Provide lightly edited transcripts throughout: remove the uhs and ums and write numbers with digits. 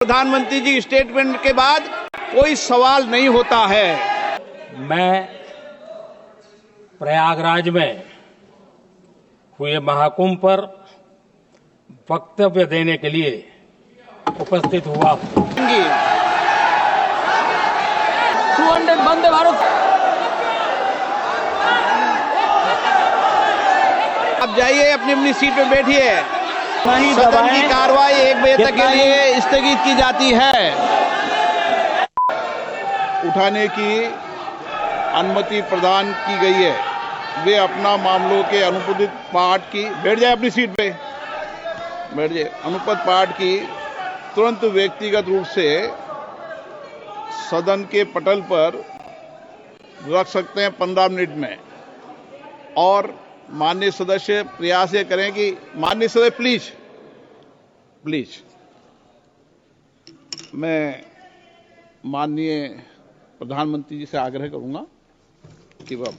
प्रधानमंत्री जी स्टेटमेंट के बाद कोई सवाल नहीं होता है। मैं प्रयागराज में हुए महाकुंभ पर वक्तव्य देने के लिए उपस्थित हुआ हूं। 200 वंदे भारत। आप जाइए, अपनी अपनी सीट पे बैठिए। नहीं सदन की कार्रवाई 1 बजे तक के लिए स्थगित की जाती है। उठाने की अनुमति प्रदान की गई है। वे अपना मामलों के अनुपदित पाठ की बैठ जाए, अपनी सीट पे बैठ जाए। अनुपद पाठ की तुरंत व्यक्तिगत रूप से सदन के पटल पर रख सकते हैं 15 मिनट में। और माननीय सदस्य प्रयास ये करें कि माननीय सदस्य प्लीज मैं माननीय प्रधानमंत्री जी से आग्रह करूंगा कि वह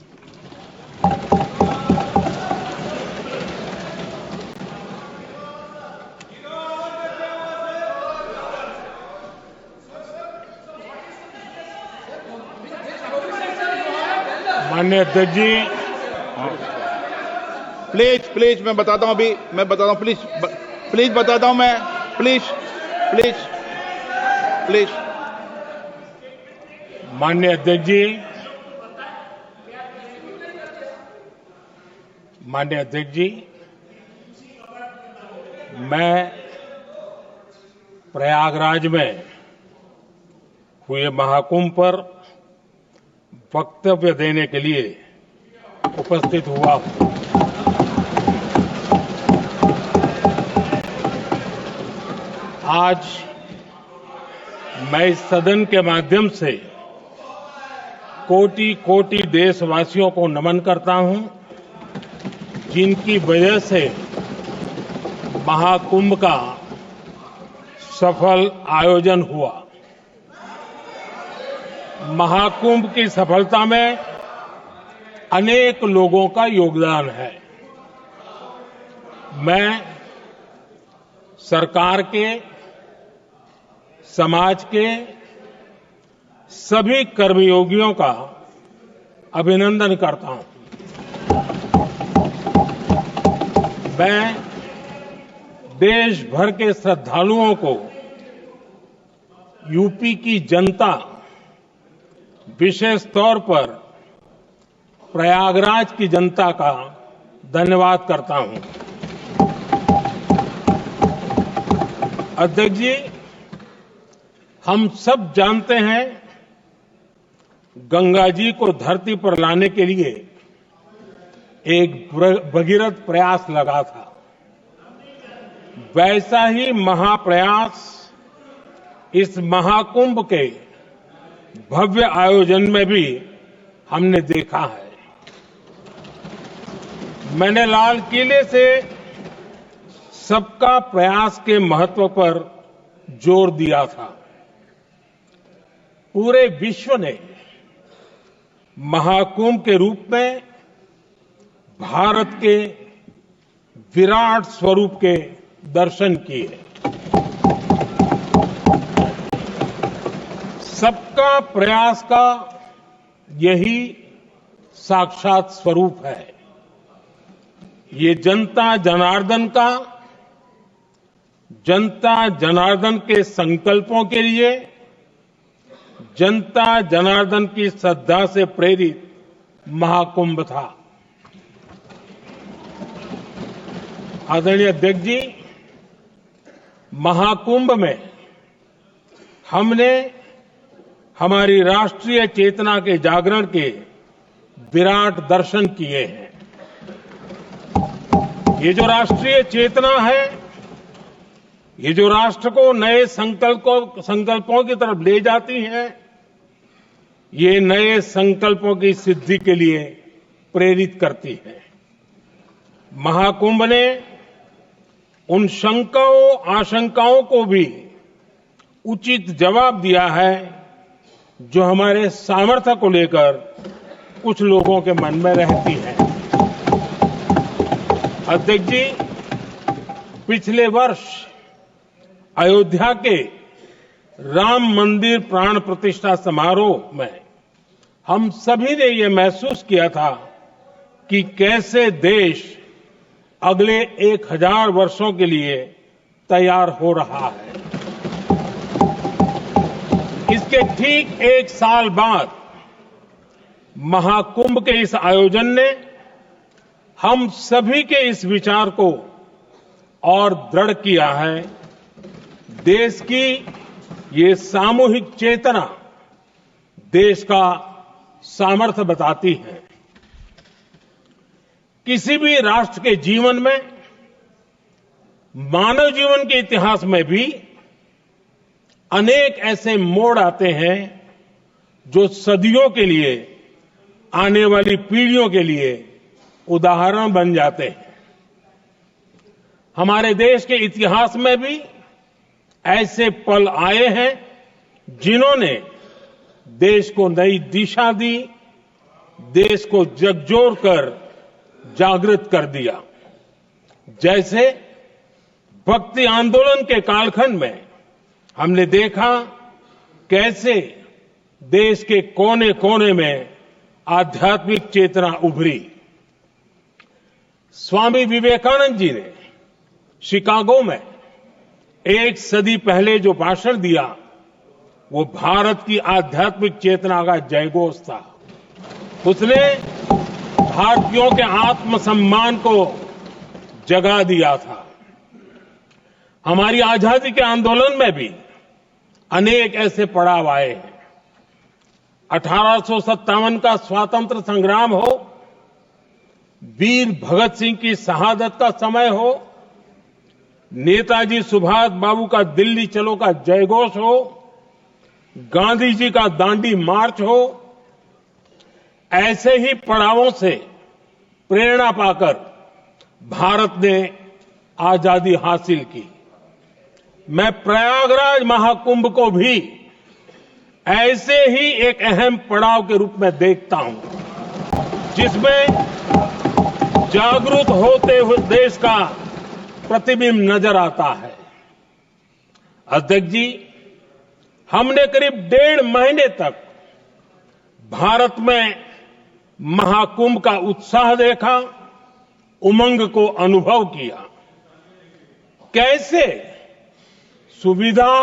माननीय अध्यक्ष जी, प्लीज मैं बताता हूं, अभी मैं बताता हूं। प्लीज बताता हूं मैं। प्लीज माननीय अध्यक्ष जी, माननीय अध्यक्ष जी, मैं प्रयागराज में हुए महाकुंभ पर वक्तव्य देने के लिए उपस्थित हुआ हूं। आज मैं इस सदन के माध्यम से कोटि कोटि देशवासियों को नमन करता हूं, जिनकी वजह से महाकुंभ का सफल आयोजन हुआ। महाकुंभ की सफलता में अनेक लोगों का योगदान है। मैं सरकार के, समाज के सभी कर्मयोगियों का अभिनंदन करता हूं। मैं देश भर के श्रद्धालुओं को, यूपी की जनता, विशेष तौर पर प्रयागराज की जनता का धन्यवाद करता हूं। अध्यक्ष जी, हम सब जानते हैं गंगा जी को धरती पर लाने के लिए एक भगीरथ प्रयास लगा था। वैसा ही महाप्रयास इस महाकुंभ के भव्य आयोजन में भी हमने देखा है। मैंने लाल किले से सबका प्रयास के महत्व पर जोर दिया था। पूरे विश्व ने महाकुंभ के रूप में भारत के विराट स्वरूप के दर्शन किए। सबका प्रयास का यही साक्षात स्वरूप है। ये जनता जनार्दन के संकल्पों के लिए, जनता जनार्दन की श्रद्धा से प्रेरित महाकुंभ था। आदरणीय अध्यक्ष जी, महाकुंभ में हमने हमारी राष्ट्रीय चेतना के जागरण के विराट दर्शन किए हैं। ये जो राष्ट्रीय चेतना है, ये जो राष्ट्र को नए संकल्पों की तरफ ले जाती है, ये नए संकल्पों की सिद्धि के लिए प्रेरित करती है। महाकुंभ ने उन शंकाओं आशंकाओं को भी उचित जवाब दिया है जो हमारे सामर्थ्य को लेकर कुछ लोगों के मन में रहती है। अध्यक्ष जी, पिछले वर्ष अयोध्या के राम मंदिर प्राण प्रतिष्ठा समारोह में हम सभी ने ये महसूस किया था कि कैसे देश अगले 1000 वर्षों के लिए तैयार हो रहा है। इसके ठीक 1 साल बाद महाकुंभ के इस आयोजन ने हम सभी के इस विचार को और दृढ़ किया है। देश की ये सामूहिक चेतना देश का सामर्थ्य बताती है। किसी भी राष्ट्र के जीवन में, मानव जीवन के इतिहास में भी अनेक ऐसे मोड़ आते हैं जो सदियों के लिए, आने वाली पीढ़ियों के लिए उदाहरण बन जाते हैं। हमारे देश के इतिहास में भी ऐसे पल आए हैं जिन्होंने देश को नई दिशा दी, देश को झकझोर कर जागृत कर दिया। जैसे भक्ति आंदोलन के कालखंड में हमने देखा कैसे देश के कोने कोने में आध्यात्मिक चेतना उभरी। स्वामी विवेकानंद जी ने शिकागो में 1 सदी पहले जो भाषण दिया, वो भारत की आध्यात्मिक चेतना का जयघोष था। उसने भारतीयों के आत्मसम्मान को जगा दिया था। हमारी आजादी के आंदोलन में भी अनेक ऐसे पड़ाव आए हैं। 1857 का स्वातंत्र संग्राम हो, वीर भगत सिंह की शहादत का समय हो, नेताजी सुभाष बाबू का दिल्ली चलो का जयघोष हो, गांधी जी का दांडी मार्च हो, ऐसे ही पड़ावों से प्रेरणा पाकर भारत ने आजादी हासिल की। मैं प्रयागराज महाकुंभ को भी ऐसे ही एक अहम पड़ाव के रूप में देखता हूं, जिसमें जागरूक होते हुए देश का प्रतिबिंब नजर आता है। अध्यक्ष जी, हमने करीब 1.5 महीने तक भारत में महाकुंभ का उत्साह देखा, उमंग को अनुभव किया। कैसे सुविधा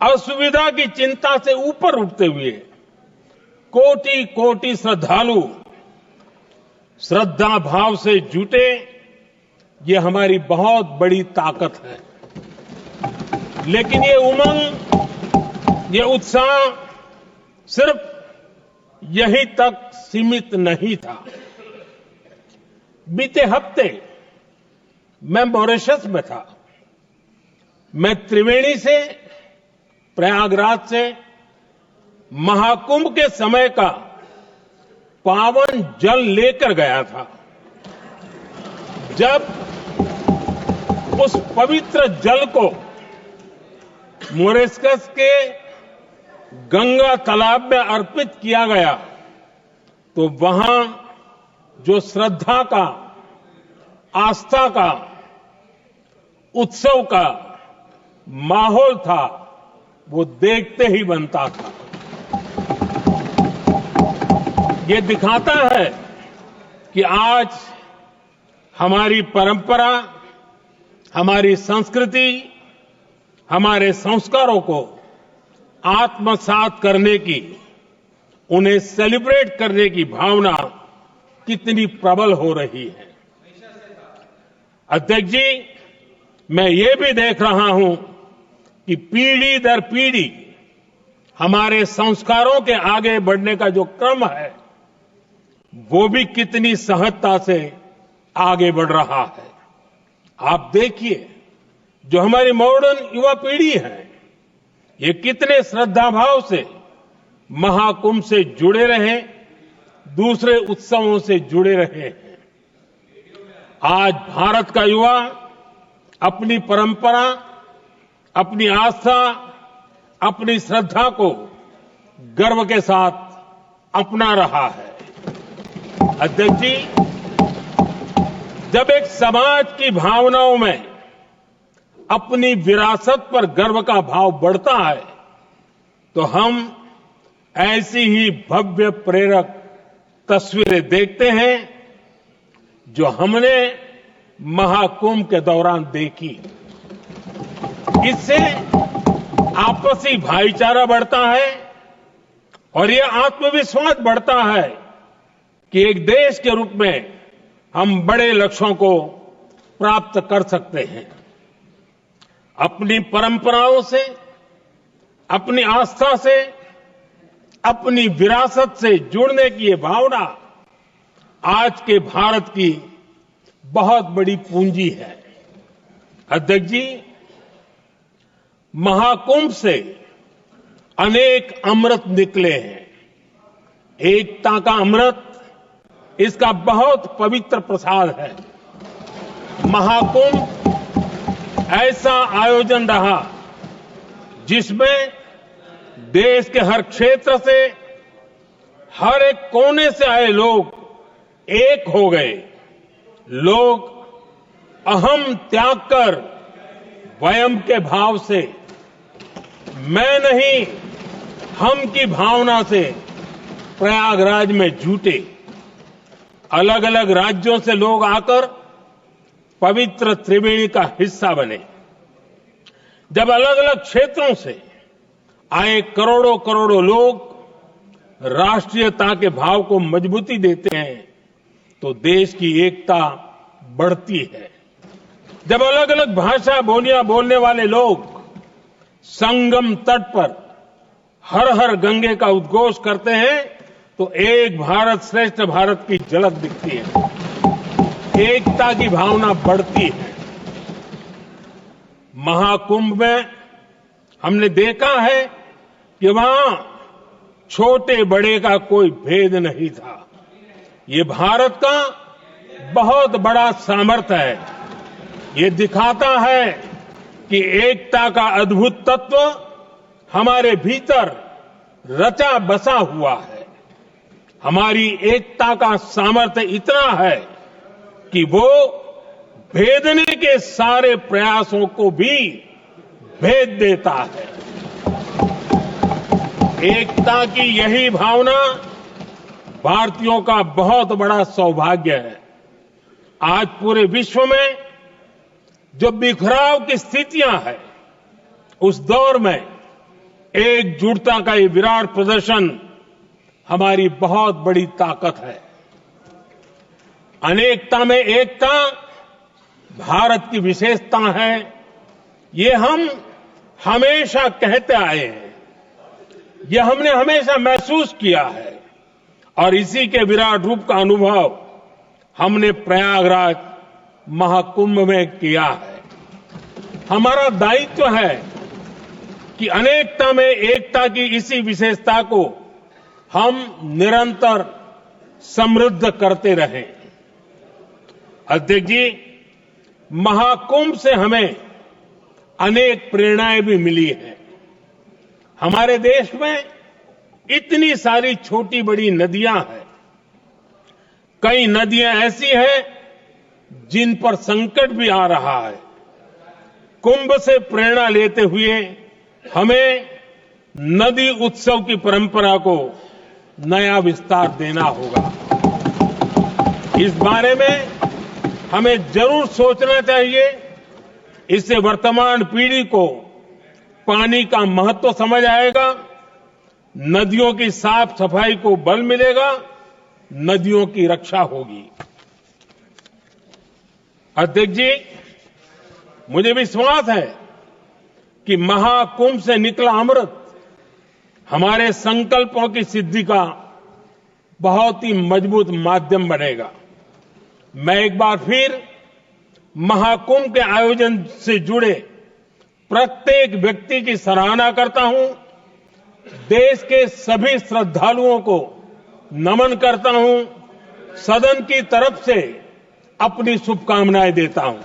असुविधा की चिंता से ऊपर उठते हुए कोटि कोटि श्रद्धालु श्रद्धा भाव से जुटे, ये हमारी बहुत बड़ी ताकत है। लेकिन ये उमंग, ये उत्साह सिर्फ यहीं तक सीमित नहीं था। बीते हफ्ते मैं मॉरिशस में था। मैं त्रिवेणी से, प्रयागराज से महाकुंभ के समय का पावन जल लेकर गया था। जब उस पवित्र जल को मॉरिशस के गंगा तालाब में अर्पित किया गया, तो वहां जो श्रद्धा का, आस्था का, उत्सव का माहौल था, वो देखते ही बनता था। ये दिखाता है कि आज हमारी परंपरा, हमारी संस्कृति, हमारे संस्कारों को आत्मसात करने की, उन्हें सेलिब्रेट करने की भावना कितनी प्रबल हो रही है। अध्यक्ष जी, मैं ये भी देख रहा हूं कि पीढ़ी दर पीढ़ी हमारे संस्कारों के आगे बढ़ने का जो क्रम है, वो भी कितनी सहजता से आगे बढ़ रहा है। आप देखिए, जो हमारी मॉडर्न युवा पीढ़ी है, ये कितने श्रद्धा भाव से महाकुंभ से जुड़े रहे, दूसरे उत्सवों से जुड़े रहे हैं। आज भारत का युवा अपनी परंपरा, अपनी आस्था, अपनी श्रद्धा को गर्व के साथ अपना रहा है। अध्यक्ष जी, जब एक समाज की भावनाओं में अपनी विरासत पर गर्व का भाव बढ़ता है तो हम ऐसी ही भव्य प्रेरक तस्वीरें देखते हैं जो हमने महाकुंभ के दौरान देखी। इससे आपसी भाईचारा बढ़ता है और ये आत्मविश्वास बढ़ता है कि एक देश के रूप में हम बड़े लक्ष्यों को प्राप्त कर सकते हैं। अपनी परंपराओं से, अपनी आस्था से, अपनी विरासत से जुड़ने की ये भावना आज के भारत की बहुत बड़ी पूंजी है। अध्यक्ष जी, महाकुंभ से अनेक अमृत निकले हैं। एकता का अमृत इसका बहुत पवित्र प्रसाद है। महाकुंभ ऐसा आयोजन रहा जिसमें देश के हर क्षेत्र से, हर एक कोने से आए लोग एक हो गए। लोग अहम त्याग कर वयम के भाव से, मैं नहीं हम की भावना से प्रयागराज में जुटे। अलग अलग राज्यों से लोग आकर पवित्र त्रिवेणी का हिस्सा बने। जब अलग अलग क्षेत्रों से आए करोड़ों करोड़ों लोग राष्ट्रीयता के भाव को मजबूती देते हैं तो देश की एकता बढ़ती है। जब अलग अलग भाषा बोलियां बोलने वाले लोग संगम तट पर हर हर गंगे का उद्घोष करते हैं तो एक भारत श्रेष्ठ भारत की झलक दिखती है। एकता की भावना बढ़ती है। महाकुंभ में हमने देखा है कि वहां छोटे बड़े का कोई भेद नहीं था। ये भारत का बहुत बड़ा सामर्थ्य है। ये दिखाता है कि एकता का अद्भुत तत्व हमारे भीतर रचा बसा हुआ है। हमारी एकता का सामर्थ्य इतना है कि वो भेदने के सारे प्रयासों को भी भेद देता है। एकता की यही भावना भारतीयों का बहुत बड़ा सौभाग्य है। आज पूरे विश्व में जो बिखराव की स्थितियां हैं, उस दौर में एकजुटता का ये विराट प्रदर्शन हमारी बहुत बड़ी ताकत है। अनेकता में एकता भारत की विशेषता है। ये हम हमेशा कहते आए हैं, ये हमने हमेशा महसूस किया है और इसी के विराट रूप का अनुभव हमने प्रयागराज महाकुंभ में किया है। हमारा दायित्व है कि अनेकता में एकता की इसी विशेषता को हम निरंतर समृद्ध करते रहें। अध्यक्ष जी, महाकुंभ से हमें अनेक प्रेरणाएं भी मिली हैं। हमारे देश में इतनी सारी छोटी बड़ी नदियां हैं। कई नदियां ऐसी हैं जिन पर संकट भी आ रहा है। कुंभ से प्रेरणा लेते हुए हमें नदी उत्सव की परंपरा को नया विस्तार देना होगा। इस बारे में हमें जरूर सोचना चाहिए। इससे वर्तमान पीढ़ी को पानी का महत्व समझ आएगा, नदियों की साफ सफाई को बल मिलेगा, नदियों की रक्षा होगी। अध्यक्ष जी, मुझे विश्वास है कि महाकुंभ से निकला अमृत हमारे संकल्पों की सिद्धि का बहुत ही मजबूत माध्यम बनेगा। मैं एक बार फिर महाकुंभ के आयोजन से जुड़े प्रत्येक व्यक्ति की सराहना करता हूं। देश के सभी श्रद्धालुओं को नमन करता हूं। सदन की तरफ से अपनी शुभकामनाएं देता हूं।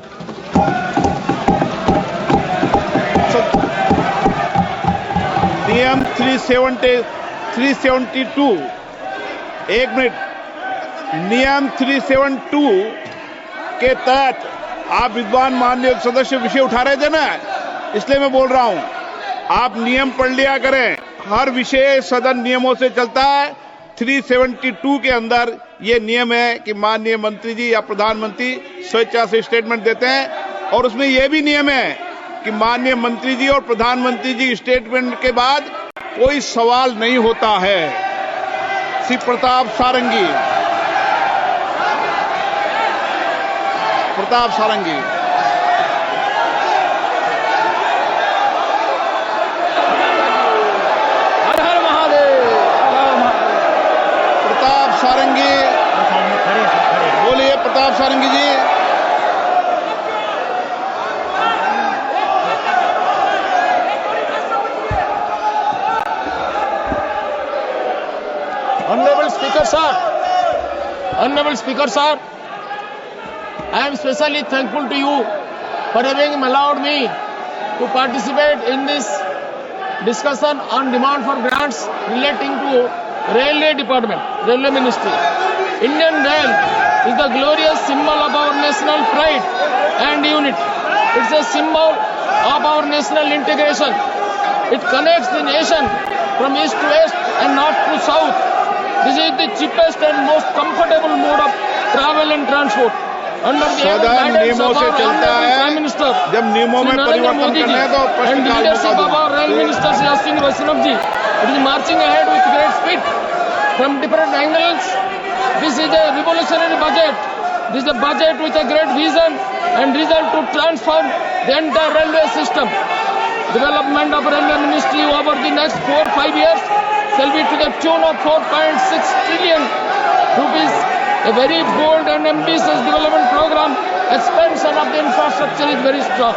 नियम 372 एक मिनट। नियम 372 के तहत आप विद्वान माननीय सदस्य विषय उठा रहे थे ना, इसलिए मैं बोल रहा हूं, आप नियम पढ़ लिया करें। हर विषय सदन नियमों से चलता है। 372 के अंदर ये नियम है कि माननीय मंत्री जी या प्रधानमंत्री स्वेच्छा से स्टेटमेंट देते हैं, और उसमें यह भी नियम है कि माननीय मंत्री जी और प्रधानमंत्री जी स्टेटमेंट के बाद कोई सवाल नहीं होता है। श्री प्रताप सारंगी, हर हर महादेव, हर हर महादेव। प्रताप सारंगी, बोलिए प्रताप सारंगी जी। Honorable Speaker sir, I am specially thankful to you for having allowed me to participate in this discussion on demand for grants relating to Railway Department, Railway Ministry. Indian Rail is the glorious symbol of our national pride and unity. It's a symbol of our national integration. It connects the nation from east to west and north to south. This is the cheapest and most comfortable mode of travel and transport. Under the सदन नियमों से चलता है। Prime Minister, जब नियमों में परिवर्तन करना है तो and प्रश्नकाल leadership मौका of our Rail दूंगा। Minister Shri Ashwini Vaishnav ji, it is marching ahead with great speed from different angles. This is a revolutionary budget. This is a budget with a great vision and result to transform the entire railway system. Development of Railway Ministry over the next 4-5 years shall be to the tune of 4.6 trillion rupees. A very bold and ambitious development program. Expansion of the infrastructure is very strong.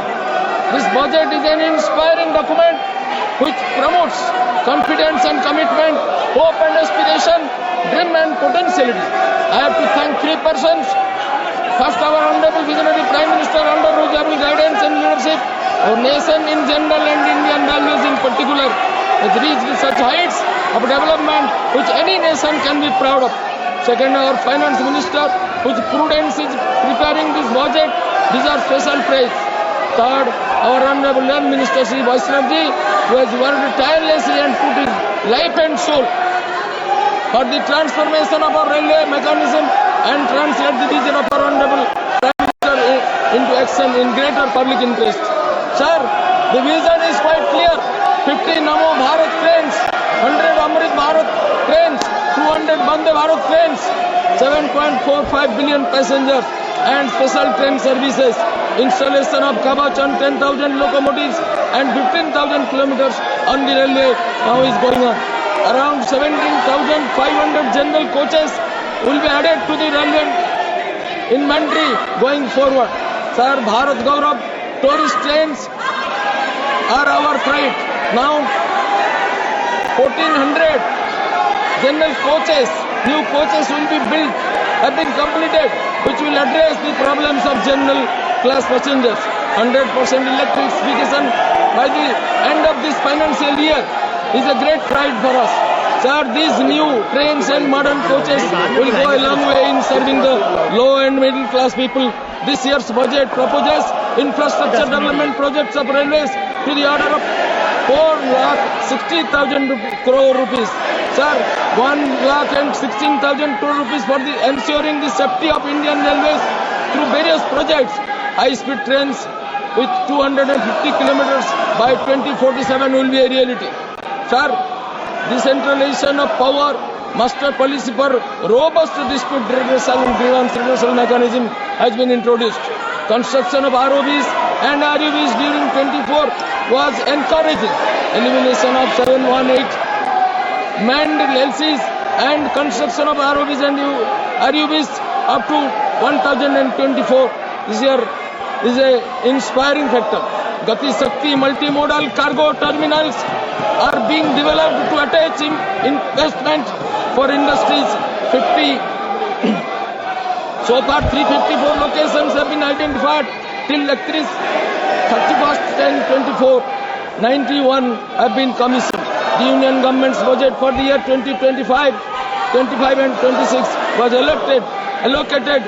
This budget is an inspiring document which promotes confidence and commitment, hope and aspiration, dream and potentiality. I have to thank three persons. First, our Honorable Visionary Prime Minister, under whose able guidance and leadership, our nation in general and Indian values in particular has reached such heights of development which any nation can be proud of. Second, our Finance Minister, whose prudence is preparing this budget, deserves special praise. Third, our Honorable Rail Minister Shri Vaishnav ji, who has worked tirelessly and put his life and soul for the transformation of our railway mechanism and translate the vision of our Honorable Prime Minister into action in greater public interest. Sir, the vision is quite clear. 50 Namo Bharat trains, 100 Amrit Bharat trains, 200 Vande Bharat trains, 7.45 billion passengers and special train services. Installation of Kavach on 10,000 locomotives and 15,000 kilometers on the railway now is going on. Around 17,500 general coaches will be added to the railway inventory going forward. Sir, Bharat Gaurav tourist trains are our pride. Now 1,400 general coaches, new coaches will be built, have been completed, which will address the problems of general class passengers. 100% electrification by the end of this financial year is a great pride for us. Sir, these new trains and modern coaches will go a long way in serving the low and middle class people. This year's budget proposes infrastructure development projects of railways to the order of 4,60,000 crore rupees. Sir, 1,16,000 crore rupees for the ensuring the safety of Indian railways through various projects. High-speed trains with 250 kilometers by 2047 will be a reality. Sir, decentralization of power, master policy for robust dispute redressal and grievance redressal mechanism has been introduced. Construction of ROBs and RUBs during 24 was encouraging. Elimination of 718 manned LCs and construction of ROBs and RUBs up to 1024 this year is a inspiring factor. Gati Shakti multimodal cargo terminals are being developed to attach investment for industries. 50 so far 354 locations have been identified till 31st 10/24. 91 have been commissioned. The Union government's budget for the year 2025 and 26 was allocated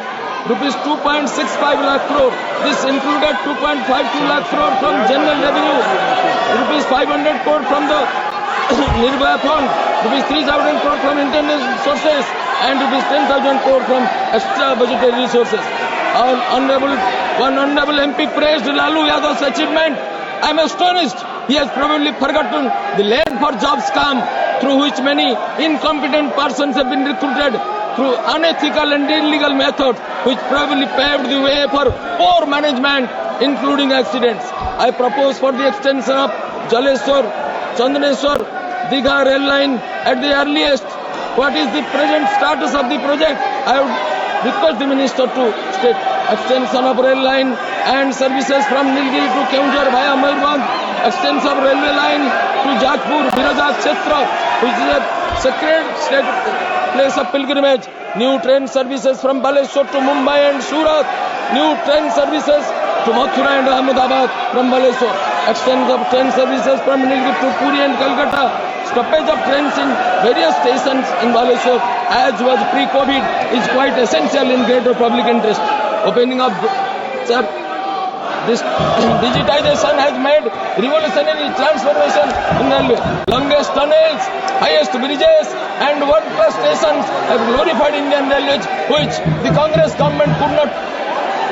rupees 2.65 lakh crore. This included 2.52 lakh crore from general revenue, rupees 500 crore from the Nirbhaya Fund, rupees 3,000 crore from internal sources, and rupees 10,000 crore from extra budgetary resources. One honorable MP praised Lalu Yadav's achievement. I am astonished. He has probably forgotten the land for jobs scam through which many incompetent persons have been recruited through unethical and illegal methods, which probably paved the way for poor management, including accidents. I propose for the extension of Jaleshwar, Chandaneshwar, Digha rail line at the earliest. What is the present status of the project? I would request the minister to state extension of rail line and services from Nilgiri to Keonjhar via Mayurbhanj, extension of railway line to Jajpur, Biraja Kshetra, which is a sacred state place of pilgrimage, new train services from Baleshwar to Mumbai and Surat, new train services to Mathura and Ahmedabad from Baleshwar, extension of train services from Nilgiri to Puri and Calcutta, stoppage of trains in various stations in Baleshwar, as was pre-COVID, is quite essential in greater public interest. Opening of, sir, this digitization has made revolutionary transformation in railway. Longest tunnels, highest bridges, and world-class stations have glorified Indian railways, which the Congress government could not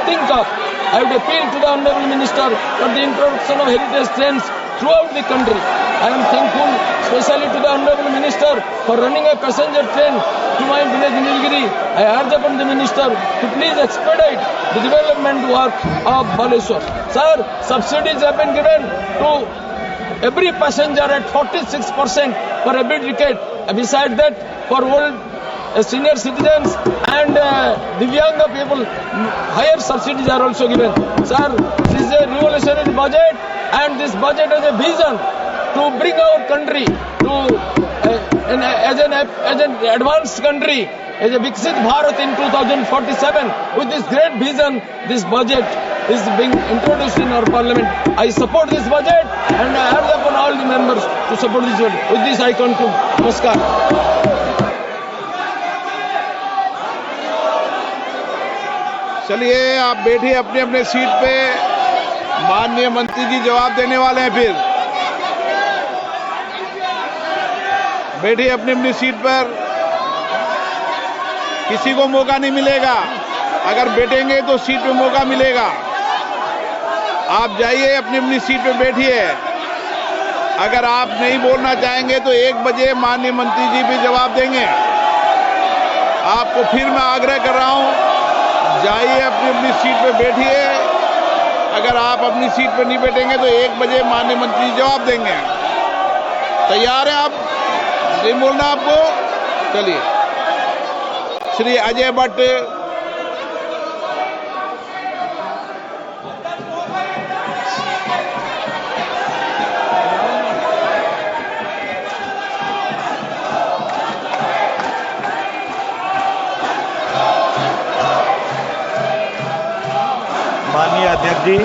think of. I would appeal to the Honorable Minister for the introduction of heritage trains throughout the country. I am thankful especially to the Honorable Minister for running a passenger train to my village Nilgiri. I urge upon the Minister to please expedite the development work of Baleshwar. Sir, subsidies have been given to every passenger at 46% for every decade. Besides that, for old senior citizens and Divyanga people, higher subsidies are also given. Sir, this is a revolutionary budget, and this budget has a vision to bring our country to as an advanced country, as a Viksit Bharat in 2047. With this great vision, this budget is being introduced in our parliament. I support this budget, and I urge upon all the members to support this budget. With this I conclude. Namaskar. चलिए आप बैठिए अपने अपने seat पे, माननीय मंत्री जी जवाब देने वाले हैं। फिर बैठिए अपनी अपनी सीट पर, किसी को मौका नहीं मिलेगा। अगर बैठेंगे तो सीट पे मौका मिलेगा। आप जाइए अपनी अपनी सीट पे बैठिए। अगर आप नहीं बोलना चाहेंगे तो 1 बजे माननीय मंत्री जी भी जवाब देंगे। आपको फिर मैं आग्रह कर रहा हूं, जाइए अपनी अपनी सीट पे बैठिए। अगर आप अपनी सीट पे नहीं बैठेंगे तो 1 बजे माननीय मंत्री जी जवाब देंगे। तैयार है आप? नहीं बोलना आपको? चलिए। श्री अजय भट्ट, माननीय अध्यक्ष जी,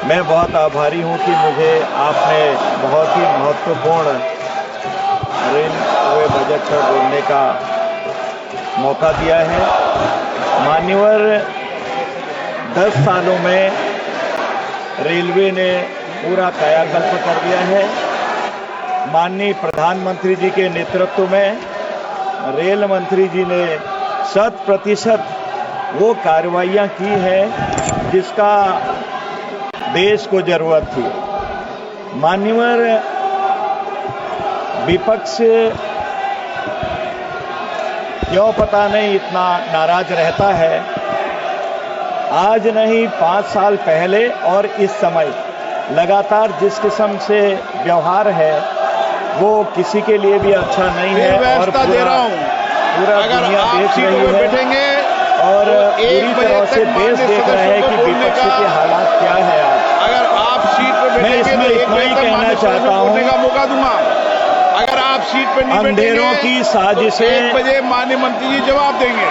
मैं बहुत आभारी हूं कि मुझे आपने बहुत ही महत्वपूर्ण रेलवे बजट पर बोलने का मौका दिया है। मान्यवर 10 सालों में रेलवे ने पूरा कायाकल्प कर दिया है। माननीय प्रधानमंत्री जी के नेतृत्व में रेल मंत्री जी ने 100% वो कार्रवाइयां की है जिसका देश को जरूरत थी। मान्यवर विपक्ष क्यों पता नहीं इतना नाराज रहता है। आज नहीं 5 साल पहले और इस समय लगातार जिस किस्म से व्यवहार है वो किसी के लिए भी अच्छा नहीं है और पूरा दुनिया देख रही है और पूरी तरह से देश देख रहा है कि विपक्ष के हालात क्या है। अगर आप सीट पर मैं इसमें इतना ही कहना चाहता हूं, का मौका दूंगा। अगर आप सीट पर नहीं अंधेरों की साजिशें 1 बजे माननीय मंत्री जी जवाब देंगे।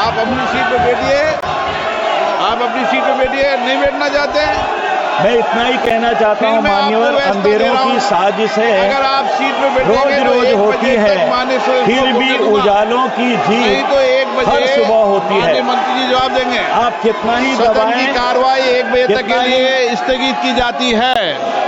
आप अपनी सीट पर बैठिए। आप अपनी सीट पर बैठिए। नहीं बैठना चाहते हैं मैं इतना ही कहना चाहता हूं, मान्यवर, अंधेरों की साजिश है अगर आप सीट पे बैठेंगे रोज तो रोज 1 होती बजे है, तक माननीय फिर भी उजालों की नहीं जीत तो 1 बजे हर सुबह होती है। माननीय मंत्री जी जवाब देंगे। आप कितना ही सदन की दबाएं, कार्रवाई 1 बजे तक कितना के ही लिए स्थगित की जाती है।